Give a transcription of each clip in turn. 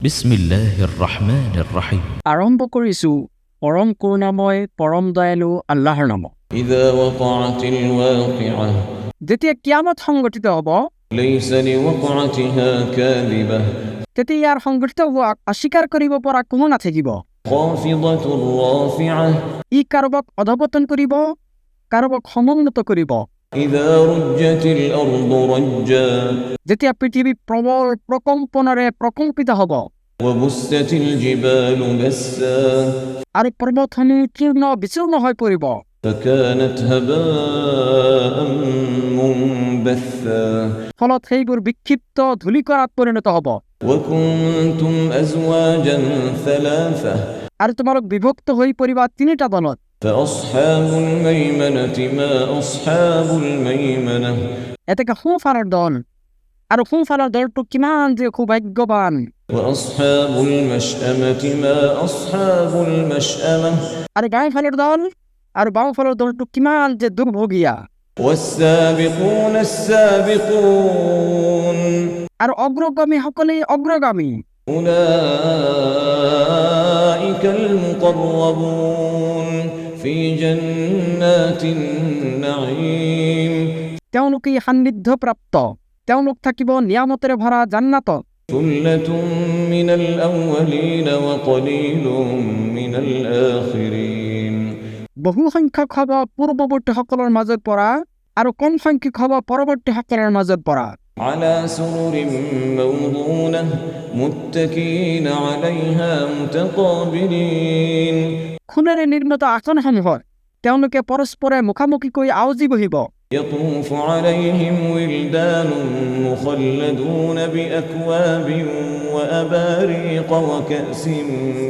বিসমিল্লাহিৰ ৰহমানিৰ ৰহিম। আৰম্ভ কৰিছোঁ পৰম কৰুণাময় পৰম দয়ালু আল্লাহৰ নামত। إذا وقعت الواقعة যেতিয়া কিয়ামত সংগঠিত হ'ব, ليس لوقعتها كاذبة তেতিয়া ইয়াৰ সংগঠিত হোৱাক অস্বীকাৰ কৰিব পৰা কোনো নাথাকিব। خافضة رافعة ই কাৰোবাক অধপতন কৰিব, কাৰোবাক সমুন্নত কৰিব। إذا رجت الأرض رجا যেতিয়া পৃথিৱী প্ৰবল প্ৰকম্পনেৰে প্ৰকম্পিত হ'ব وبست الجبال بسا আৰু পৰ্বতসমূহ চূৰ্ণ বিচূৰ্ণ হৈ পৰিব, فكانت هباء منبثا ফলত সেইবোৰ বিক্ষিপ্ত ধূলিকণাত পৰিণত হ'ব। وكنتم أزواجا ثلاثة আৰু তোমালোক বিভক্ত হৈ পৰিবা তিনিটা দলত। فأصحاب الميمنة ما أصحاب الميمنة এতেকে সোঁফালৰ দল, আৰু সোঁফালৰ দলটো কিমান যে সৌভাগ্যৱান। وأصحاب المشأمة ما أصحاب المشأمة আৰু বাওঁফালৰ দল আৰু বাওঁফালৰ দলটো কিমান যে দুৰ্ভগীয়া। والسابقون السابقون আৰু অগ্ৰগামীসকলেই অগ্ৰগামী। أولئك المقربون في جنات النعيم তেওঁলোকেই সান্নিধ্যপ্ৰাপ্ত, তেওঁলোক থাকিব নিয়ামতেৰে ভৰা জান্নাতত। ثلة من الأولين وقليل من الآخرين বহু সংখ্যক হ'ব পূৰ্বৱৰ্তীসকলৰ মাজৰ পৰা আৰু কম সংখ্যক হ'ব পৰৱৰ্তীসকলৰ মাজৰ পৰা। على سرر موضونة متكئين عليها متقابلين সোণেৰে নিৰ্মিত আসনসমূহত তেওঁলোকে পৰস্পৰে মুখামুখিকৈ আউজি বহিব। يطوف عليهم ولدان مخلدون بأكواب وأباريق وكأس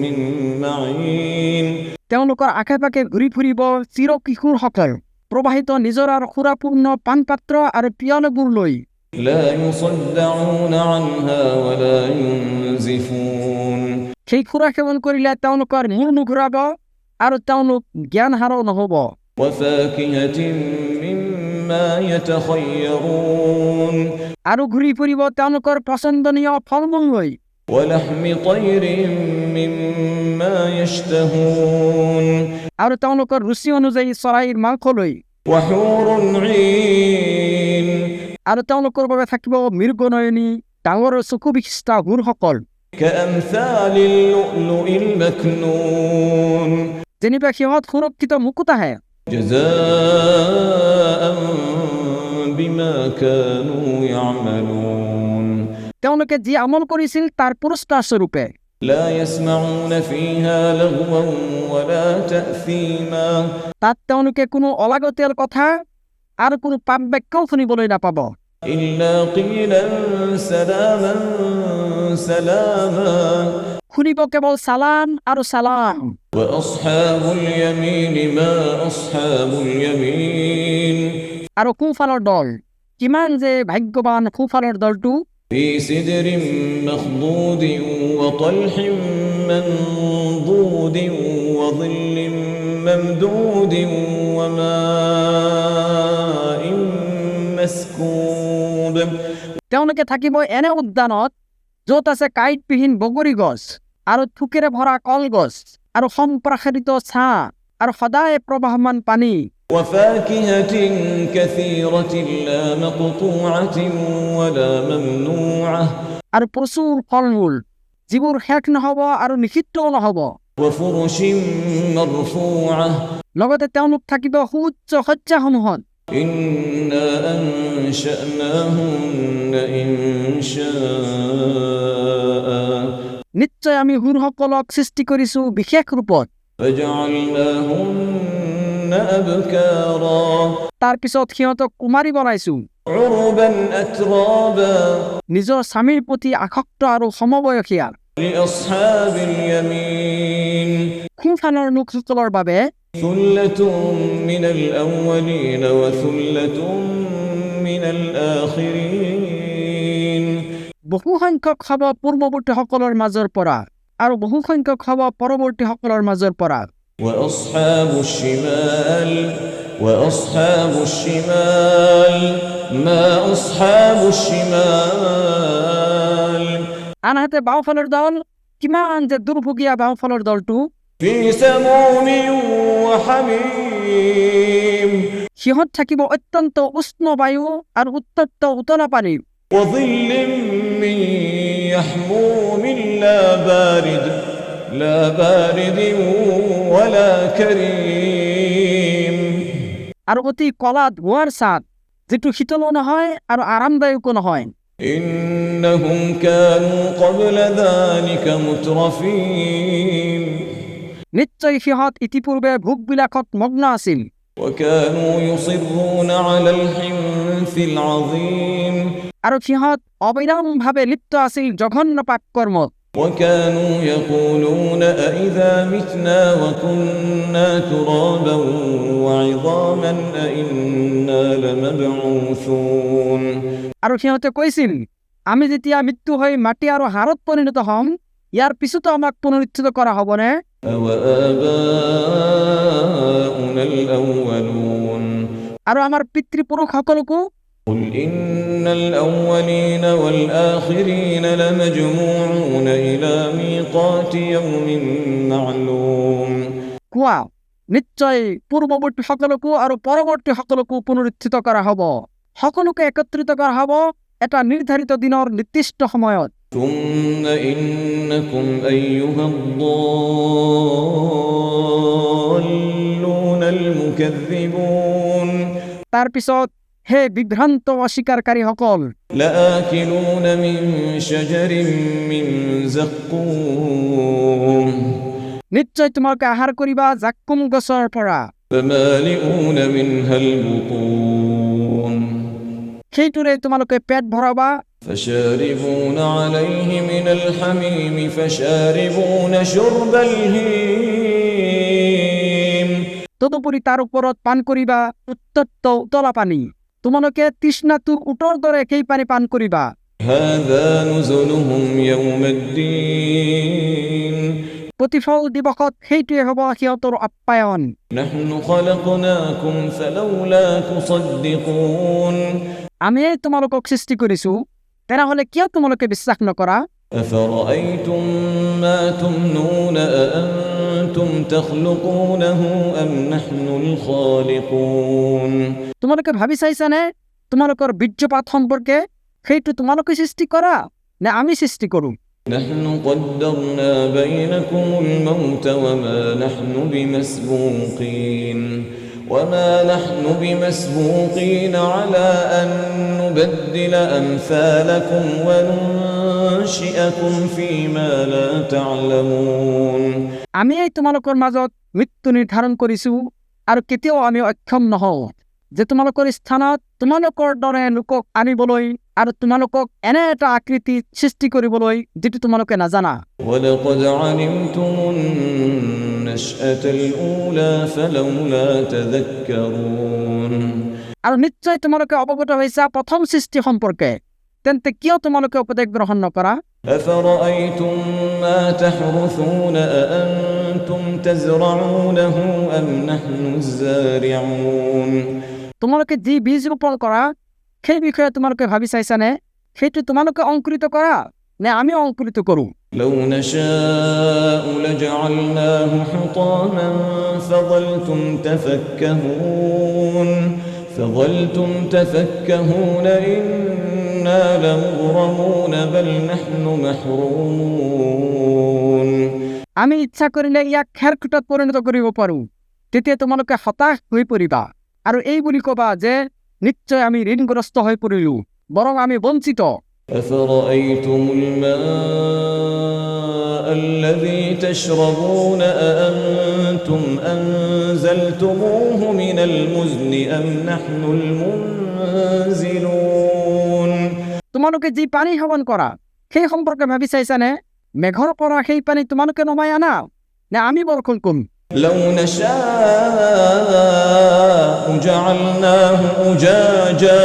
من معين তেওঁলোকৰ আশে পাশে ঘূৰি ফুৰিব চিৰ কিশোৰসকল, প্ৰবাহিত নিজৰাৰ সুৰাপূৰ্ণ পাণপাত্ৰ আৰু পিয়ালাবোৰ লৈ। لا يصدعون عنها ولا ينزفون সেই সুৰা সেৱন কৰিলে তেওঁলোকৰ মূৰ নুঘূৰাব আৰু তেওঁলোক জ্ঞান হাৰো নহ'ব। وفاكهة مما يتخيرون আৰু ঘূৰি ফুৰিব তেওঁলোকৰ পচন্দনীয় ফলমূল লৈ। ولحم طير مما يشتهون আৰু তেওঁলোকৰ ৰুচি অনুযায়ী চৰাইৰ মাংস লৈ। وحور عين আৰু তেওঁলোকৰ বাবে থাকিব মৃগনয়নী ডাঙৰ চকু বিশিষ্ট হুৰসকল, كأمثال اللؤلؤ المكنون যেনিবা সিহঁত সুৰক্ষিত মুকুট আহে। جزاء بما كانوا يعملون তেওঁলোকে যি আমল কৰিছিল তাৰ পুৰস্কাৰ স্বৰূপে। لا يسمعون فيها لغوا ولا تأثيما তাত তেওঁলোকে কোনো অলাগতিয়াল কথা আৰু কোনো পাপ বাক্যও শুনিবলৈ নাপাব। إلا قيلا سلاما سلاما শুনিব কেৱল চালাম আৰু চালাম। وأصحاب اليمين ما أصحاب اليمين আৰু সোঁফালৰ দল কিমান যে ভাগ্যৱান সোঁফালৰ দলটো। في سدر مخضود وطلح منضود وظل ممدود وماء مسكوب তেওঁলোকে থাকিব এনে উদ্যানত য'ত আছে কাঁইটবিহীন বগৰী গছ আৰু থুকেৰে ভৰা কলগছ আৰু সম্প্ৰসাৰিত ছাঁ আৰু সদায় প্ৰবাহমান পানী। وفاكهة كثيرة لا مقطوعة ولا ممنوعة আৰু প্ৰচুৰ ফলমূল যিবোৰ শেষ নহ'ব আৰু নিষিদ্ধও নহ'ব। وفرش مرفوعة লগতে তেওঁলোক থাকিব সুউচ্চ শয্যাসমূহত। إنا أنشأناهن إنشاء নিশ্চয় আমি হুৰসকলক সৃষ্টি কৰিছোঁ বিশেষ ৰূপত। فجعلناهن أبكارا তাৰ পিছত সিহঁতক কুমাৰী বনাইছোঁ, عربا أترابا নিজৰ স্বামীৰ প্ৰতি আসক্ত আৰু সমবয়সীয়া। لأصحاب اليمين সোঁফালৰ লোকসকলৰ বাবে ثلة من الأولين وثلة من الآخرين বহু সংখ্যক হ'ব পূৰ্বৱৰ্তীসকলৰ মাজৰ পৰা আৰু বহু সংখ্যক হ'ব পৰৱৰ্তীসকলৰ মাজৰ পৰা। وأصحاب الشمال ما أصحاب الشمال আনহাতে বাওঁফালৰ দল কিমান যে দুৰ্ভগীয়া বাওঁফালৰ দলটো في سموم وحميم সিহঁত থাকিব অত্যন্ত উষ্ণ বায়ু আৰু উত্তপ্ত উতলা পানী وظل من يحموم لا بارد ولا كريم আৰু অতি কলা ধোঁৱাৰ চাঁদ যিটো শীতলো নহয় আৰু আৰামদায়কো নহয় إنهم كانوا قبل ذلك مترفين নিশ্চয় সিহঁত ইতিপূৰ্বে ভোগবিলাকত মগ্ন আছিল وكانوا يصرون على الحنث العظيم আৰু সিহঁত অবিৰামভাৱে লিপ্ত আছিল জঘন্য পাপ কৰ্মত وكانوا يقولون أإذا متنا وكنا ترابا وعظاما أإنا لمبعوثون আৰু সিহঁতে কৈছিল আমি যেতিয়া মৃত্যু হৈ মাটি আৰু হাড়ত পৰিণত হ'ম ইয়াৰ পিছতো আমাক পুনৰুত্থিত কৰা হ'বনে أوآباؤنا الأولون আৰু আমাৰ পিতৃপুৰুষসকলকো قل إن الأولين والآخرين لمجموعون إلى ميقات يوم معلوم কোৱা নিশ্চয় পূৰ্বৱৰ্তীসকলকো আৰু পৰৱৰ্তীসকলকো পুনৰুত্থিত কৰা হ'ব সকলোকে একত্ৰিত কৰা হ'ব এটা নিৰ্ধাৰিত দিনৰ নিৰ্দিষ্ট সময়ত ثم إنكم أيها الضالون المكذبون তাৰ পিছত হে বিভ্ৰান্ত অস্বীকাৰকাৰীসকল لآكلون من شجر من زقوم নিশ্চয় তোমালোকে আহাৰ কৰিবা জাক্কুম গছৰ পৰা فمالئون منها البطون সেইটোৰে তোমালোকে পেট ভৰাবা فشاربون عليه من الحميم فشاربون شرب الهيم তদুপৰি তাৰ ওপৰত পান কৰিবা উত্তপ্ত উতলা পানী তোমালোকে তৃষ্ণাতুৰ উটৰ দৰে সেই পানী পান কৰিবা هذا نزلهم يوم الدين প্ৰতিফল দিৱসত সেইটোৱে হ'ব সিহঁতৰ আপ্যায়ন نحن خلقناكم فلولا تصدقون আমিয়ে তোমালোকক সৃষ্টি কৰিছো তেনেহ'লে কিয় তোমালোকে বিশ্বাস নকৰা أفرأيتم ما تمنون أأنتم تخلقونه أم نحن الخالقون তোমালোকে ভাবি চাইছানে তোমালোকৰ বীৰ্যপাত সম্পৰ্কে সেইটো তোমালোকে সৃষ্টি কৰা নে আমি সৃষ্টি কৰোঁ نحن قدرنا بينكم الموت وما نحن بمسبوقين على أن نبدل أمثالكم وننشئكم فيما لا تعلمون আমিয়েই তোমালোকৰ মাজত মৃত্যু নিৰ্ধাৰণ কৰিছো আৰু কেতিয়াও আমি অক্ষম নহওঁ যে তোমালোকৰ স্থানত তোমালোকৰ দৰে লোকক আনিবলৈ আৰু তোমালোকক এনে এটা আকৃতি সৃষ্টি কৰিবলৈ যিটো তোমালোকে নাজানা ولقد علمتم النشأة الأولى فلولا تذكرون আৰু নিশ্চয় তোমালোকে অৱগত হৈছা প্ৰথম সৃষ্টি সম্পৰ্কে তেন্তে কিয় তোমালোকে উপদেশ গ্ৰহণ নকৰা أفرأيتم ما تحرثون أأنتم تزرعونه أم نحن الزارعون তোমালোকে যি বীজ ৰোপণ কৰা সেই বিষয়ে তোমালোকে ভাবি চাইছানে সেইটো তোমালোকে অংকুৰিত কৰা নে আমি অংকুৰিত কৰোঁ لو نشاء لجعلناه حطاما فظلتم تفكهون إنا لمغرمون بل نحن محرومون আমি ইচ্ছা কৰিলে ইয়াক খেৰখুটাত পৰিণত কৰিব পাৰোঁ তেতিয়া তোমালোকে হতাশ হৈ পৰিবা আৰু এই বুলি ক'বা যে নিশ্চয় আমি ঋণগ্ৰস্ত হৈ পৰিলোঁ বৰং আমি বঞ্চিত أفرأيتم الماء الذي تشربون أأنتم أنزلتموه من المزن أم نحن المنزلون তোমালোকে যি পানী সেৱন কৰা সেই সম্পৰ্কে ভাবি চাইছানে মেঘৰ পৰা সেই পানী তোমালোকে নমাই আনা নে আমি বৰষুণ কম لو نشاء جعلناه أجاجا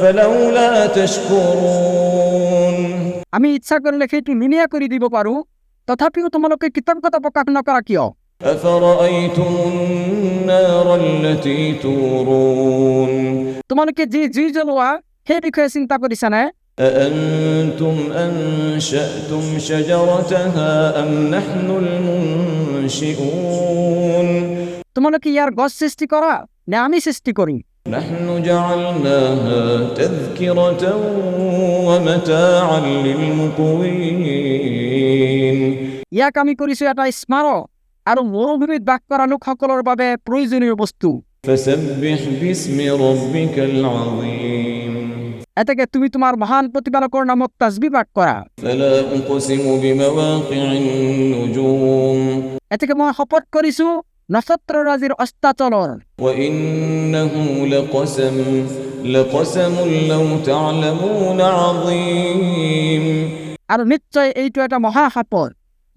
فلولا تشكرون আমি ইচ্ছা কৰিলে সেইটো লুনিয়া কৰি দিব পাৰোঁ তথাপিও তোমালোকে কৃতজ্ঞতা প্ৰকাশ নকৰা কিয় أفرأيتم النار التي تورون তোমালোকে যি জুই জ্বলোৱা সেই বিষয়ে চিন্তা কৰিছানে أأنتم أنشأتم شجرتها أم نحن المنشئون তোমরা কি ইয়ার গছ সৃষ্টি করা না আমি সৃষ্টি করি? نحن جعلناها تذكرة ومتاعا للمقوين ইয়াক আমি কৰিছো এটা স্মাৰক আৰু মৰুভূমিত বাস কৰা লোকসকলৰ বাবে প্ৰয়োজনীয় বস্তু। فسبح باسم ربك العظيم এতেকে তুমি তোমাৰ মহান প্ৰতিপালকৰ নামত তাসবিহ পাঠ কৰা। فلا أقسم بمواقع النجوم এতেকে মই শপত কৰিছো নক্ষত্ৰৰাজিৰ অস্তাচলৰ। وإنه لقسم لو تعلمون عظيم আৰু নিশ্চয় এইটো এটা মহা শপত,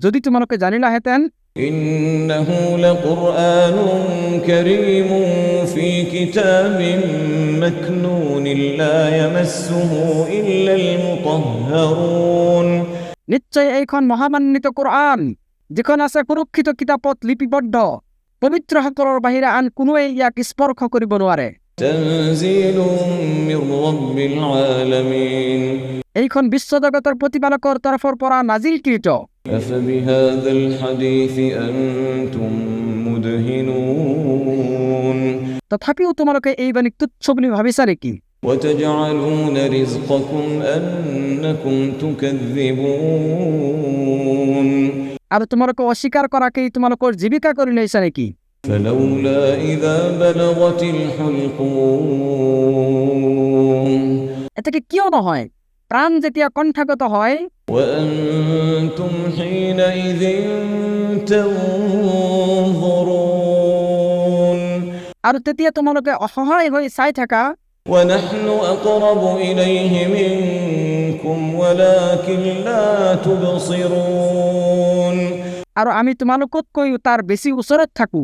যদি তোমালোকে জানিলাহেঁতেন। إنه لقرآن كريم في كتاب مكنون لا يمسه إلا المطهرون নিশ্চয় এইখন মহামান্বিত কোৰআন, যিখন আছে সুৰক্ষিত কিতাপত লিপিবদ্ধ, পবিত্ৰসকলৰ বাহিৰে আন কোনোৱে ইয়াক স্পৰ্শ কৰিব নোৱাৰে। تنزيل من رب العالمين এইখন বিশ্বজগতৰ প্ৰতিপালকৰ তৰফৰ পৰা নাজিলকৃত। أفبهذا الحديث أنتم مدهنون তথাপিও তোমালোকে এই বাণীক তুচ্ছ বুলি ভাবিছা নেকি? وتجعلون رزقكم أنكم تكذبون আৰু তোমালোকে অস্বীকাৰ কৰাকেই তোমালোকৰ জীৱিকা কৰি লৈছা নেকি? فلولا إذا بلغت الحلقوم এতেকে কিয় নহয় প্ৰাণ যেতিয়া কণ্ঠাগত হয় وأنتم حينئذ تنظرون আৰু তেতিয়া তোমালোকে অসহায় হৈ চাই থাকা। ونحن أقرب إليه منكم ولكن لا تبصرون আৰু আমি তোমালোকতকৈ তাৰ বেছি ওচৰত থাকো,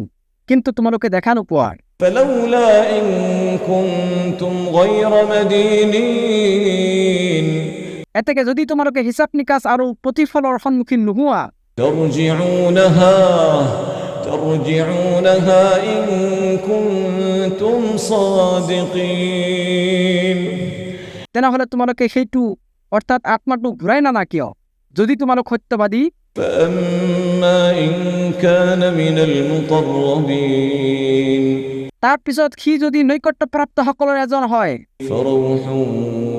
কিন্তু তোমালোকে দেখা নোপোৱা। فلولا إن كنتم غير مدينين এতেকে যদি তোমালোকে হিচাপ নিকাচ আৰু প্ৰতিফলৰ সন্মুখীন নোহোৱা ترجعونها إن كنتم صادقين তেনেহ'লে তোমালোকে সেইটো অৰ্থাৎ আত্মাটো ঘূৰাই নানা কিয়, যদি তোমালোক সত্যবাদী। فأما إن كان من المقربين তাৰ পিছত সি যদি নৈকট্যপ্ৰাপ্তসকলৰ এজন হয়, فروح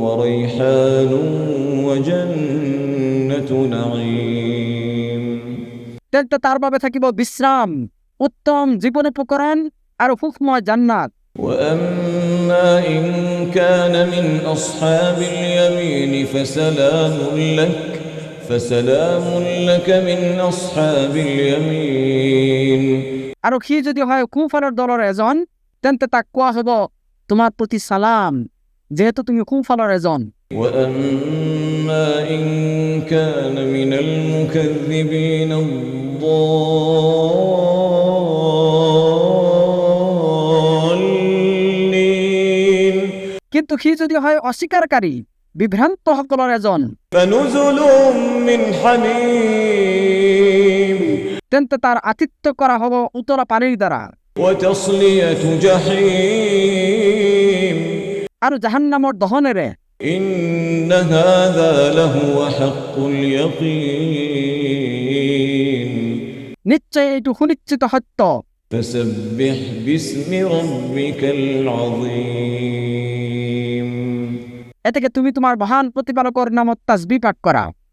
وريحان وجنة نعيم তেন্তে তাৰ বাবে থাকিব বিশ্ৰাম, উত্তম জীৱন উপকৰণ আৰু সুখময় জান্নাত। وأما إن كان من أصحاب اليمين فسلام لك من أصحاب اليمين আৰু সি যদি হয় সোঁফালৰ দলৰ এজন, তেন্তে তাক কোৱা হ'ব তোমাৰ প্ৰতি সালাম, যেহেতু তুমি সোঁফালৰ এজন। وأما إن كان من المكذبين الضالين কিন্তু সি যদি হয় অস্বীকাৰকাৰী, বিভ্ৰান্তসকলৰ এজন, فنزل من حميم তেন্তে তাৰ আতিথ্য কৰা হ'ব উতলা পানীৰ দ্বাৰা। وتصلية جحيم আৰু জাহান্নামৰ দহনেৰে। إن هذا لهو حق اليقين নিশ্চয় এইটো সুনিশ্চিত সত্য। فسبح باسم ربك العظيم এতেকে তুমি তোমাৰ মহান প্ৰতিপালকৰ নামত তাসবিহ পাঠ কৰা।